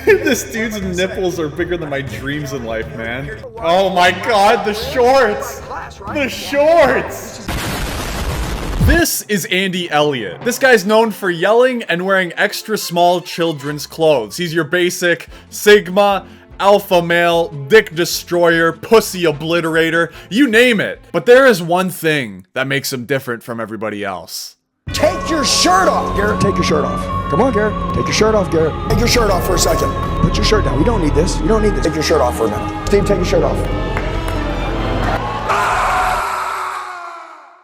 This dude's nipples are bigger than my dreams in life, man. Oh my god, the shorts! The shorts! This is Andy Elliott. This guy's known for yelling and wearing extra small children's clothes. He's your basic Sigma, alpha male, dick destroyer, pussy obliterator, you name it. But there is one thing that makes him different from everybody else. Take your shirt off, Garrett. Take your shirt off. Come on, Garrett. Take your shirt off, Garrett. Take your shirt off for a second. Put your shirt down. We don't need this. You don't need this. Take your shirt off for a minute. Steve, take your shirt off.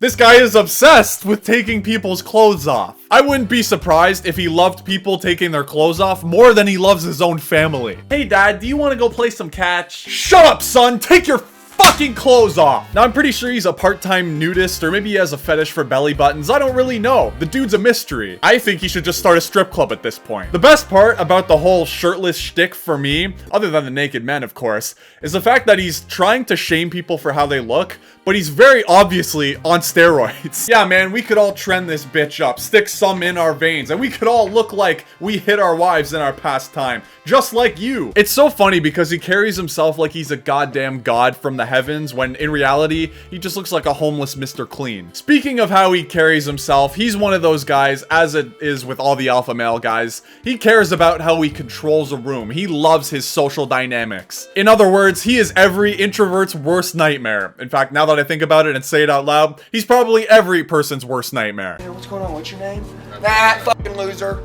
This guy is obsessed with taking people's clothes off. I wouldn't be surprised if he loved people taking their clothes off more than he loves his own family. Hey dad, do you want to go play some catch? Shut up, son! Take your fucking clothes off! Now I'm pretty sure he's a part-time nudist, or maybe he has a fetish for belly buttons. I don't really know. The dude's a mystery. I think he should just start a strip club at this point. The best part about the whole shirtless shtick for me, other than the naked men of course, is the fact that he's trying to shame people for how they look, but he's very obviously on steroids. Yeah, man, we could all trend this bitch up, stick some in our veins, and we could all look like we hit our wives in our past time, just like you. It's so funny because he carries himself like he's a goddamn god from the heavens, when in reality, he just looks like a homeless Mr. Clean. Speaking of how he carries himself, he's one of those guys, as it is with all the alpha male guys, he cares about how he controls a room. He loves his social dynamics. In other words, he is every introvert's worst nightmare. In fact, now that I think about it and say it out loud, he's probably every person's worst nightmare. Hey, what's going on? What's your name? Nah, fucking loser.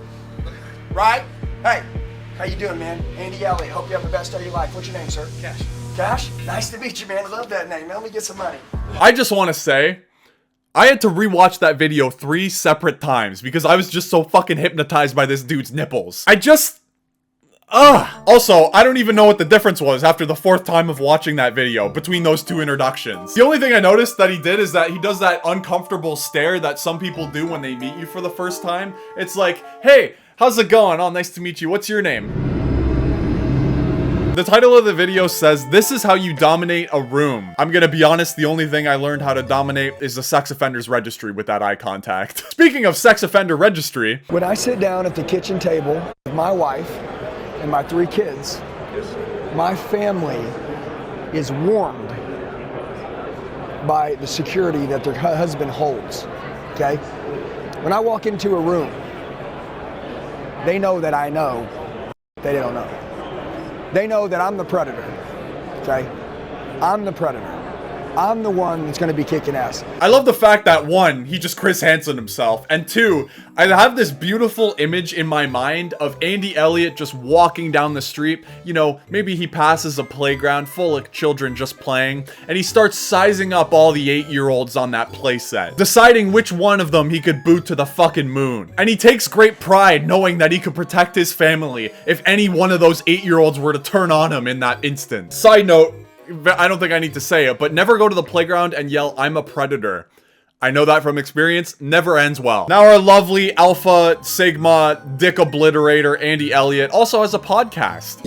Right? Hey, how you doing, man? Andy Elliott. Hope you have the best day of your life. What's your name, sir? Cash. Cash? Nice to meet you, man. I love that name. Now let me get some money. I just want to say, I had to rewatch that video 3 separate times because I was just so fucking hypnotized by this dude's nipples. Also, I don't even know what the difference was after the 4th time of watching that video between those 2 introductions. The only thing I noticed that he did is that he does that uncomfortable stare that some people do when they meet you for the first time. It's like, hey, how's it going? Oh, nice to meet you. What's your name? The title of the video says, "This is how you dominate a room." I'm gonna be honest, the only thing I learned how to dominate is the sex offenders registry with that eye contact. Speaking of sex offender registry, When I sit down at the kitchen table with my wife and my 3 kids, my family is warmed by the security that their husband holds, okay? When I walk into a room, they know that I know they don't know. They know that I'm the predator, okay? I'm the predator. I'm the one that's gonna be kicking ass. I love the fact that 1, he just Chris Hansen himself, and 2, I have this beautiful image in my mind of Andy Elliott just walking down the street. You know, maybe he passes a playground full of children just playing, and he starts sizing up all the 8-year-olds on that playset, deciding which one of them he could boot to the fucking moon. And he takes great pride knowing that he could protect his family if any one of those 8-year-olds were to turn on him in that instant. Side note, I don't think I need to say it, but never go to the playground and yell, "I'm a predator." I know that from experience, never ends well. Now our lovely Alpha Sigma Dick Obliterator Andy Elliott also has a podcast.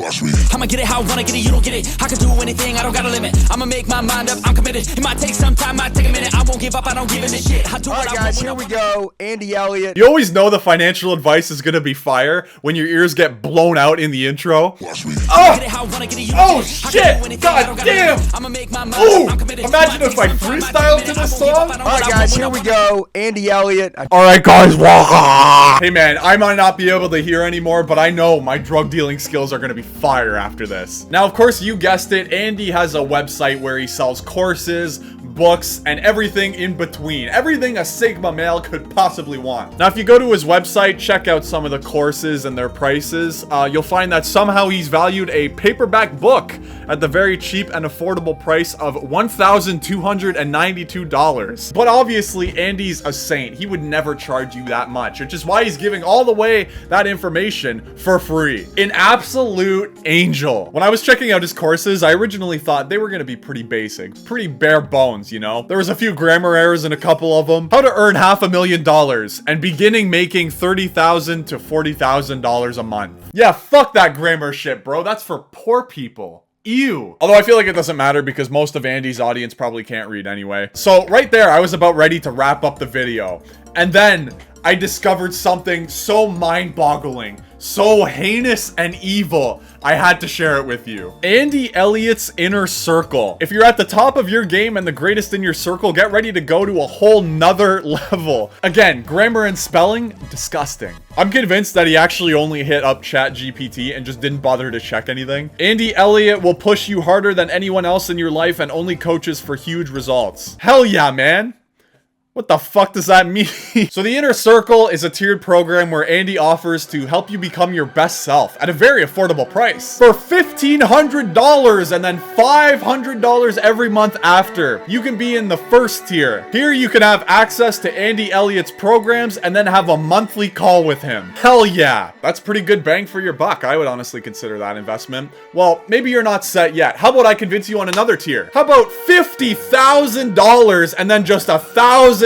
I'ma get it how I wanna get it, you don't get it. I can do anything, I don't got a limit. I'ma make my mind up, I'm committed. It might take some time, might take a minute. I won't give up, I don't give a shit. I do All what right, I guys, want. here we go. Andy Elliott. You always know the financial advice is gonna be fire when your ears get blown out in the intro. Oh shit! God damn! I'ma make my mind Ooh! up, I'm committed. Imagine if I freestyled to this song. All right, guys, here we go. Andy Elliott. Alright guys, hey man, I might not be able to hear anymore, but I know my drug dealing skills are gonna be fire after this. Now of course you guessed it, Andy has a website where he sells courses, books, and everything in between. Everything a Sigma male could possibly want. Now if you go to his website, check out some of the courses and their prices, you'll find that somehow he's valued a paperback book at the very cheap and affordable price of $1,292. But obviously Andy's a saint. He would never charge you that much, which is why he's giving all the way that information for free. An absolute angel. When I was checking out his courses, I originally thought they were going to be pretty basic, pretty bare bones, you know? There was a few grammar errors in a couple of them. How to earn $500,000 and beginning making $30,000 to $40,000 a month. Yeah, fuck that grammar shit, bro. That's for poor people. Ew. Although I feel like it doesn't matter because most of Andy's audience probably can't read anyway. So right there, I was about ready to wrap up the video. And then I discovered something so mind-boggling, so heinous and evil, I had to share it with you. Andy Elliott's inner circle. If you're at the top of your game and the greatest in your circle, get ready to go to a whole nother level. Again, grammar and spelling, disgusting. I'm convinced that he actually only hit up ChatGPT and just didn't bother to check anything. Andy Elliott will push you harder than anyone else in your life and only coaches for huge results. Hell yeah, man. What the fuck does that mean? So the Inner Circle is a tiered program where Andy offers to help you become your best self at a very affordable price. For $1,500 and then $500 every month after, you can be in the first tier. Here you can have access to Andy Elliott's programs and then have a monthly call with him. Hell yeah. That's pretty good bang for your buck. I would honestly consider that investment. Well, maybe you're not set yet. How about I convince you on another tier? How about $50,000 and then just $1,000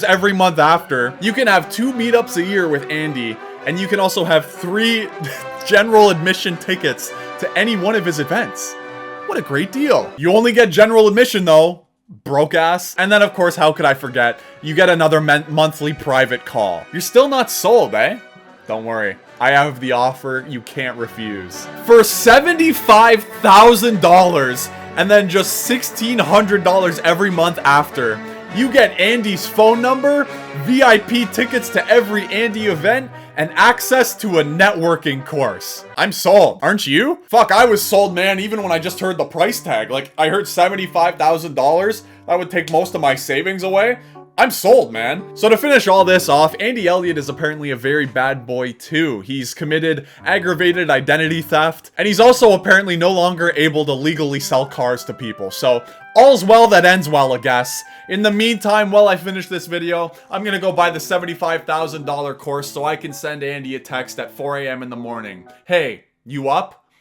every month after? You can have 2 meetups a year with Andy, and you can also have 3 general admission tickets to any one of his events. What a great deal. You only get general admission though, broke ass. And then of course, how could I forget, you get another monthly private call. You're still not sold, eh? Don't worry, I have the offer you can't refuse. For $75,000 and then just $1,600 every month after, you get Andy's phone number, VIP tickets to every Andy event, and access to a networking course. I'm sold. Aren't you? Fuck, I was sold, man, even when I just heard the price tag. Like, I heard $75,000. That would take most of my savings away. I'm sold, man. So to finish all this off, Andy Elliott is apparently a very bad boy too. He's committed aggravated identity theft, and he's also apparently no longer able to legally sell cars to people. So all's well that ends well, I guess. In the meantime, while I finish this video, I'm gonna go buy the $75,000 course so I can send Andy a text at 4 a.m. in the morning. Hey, you up?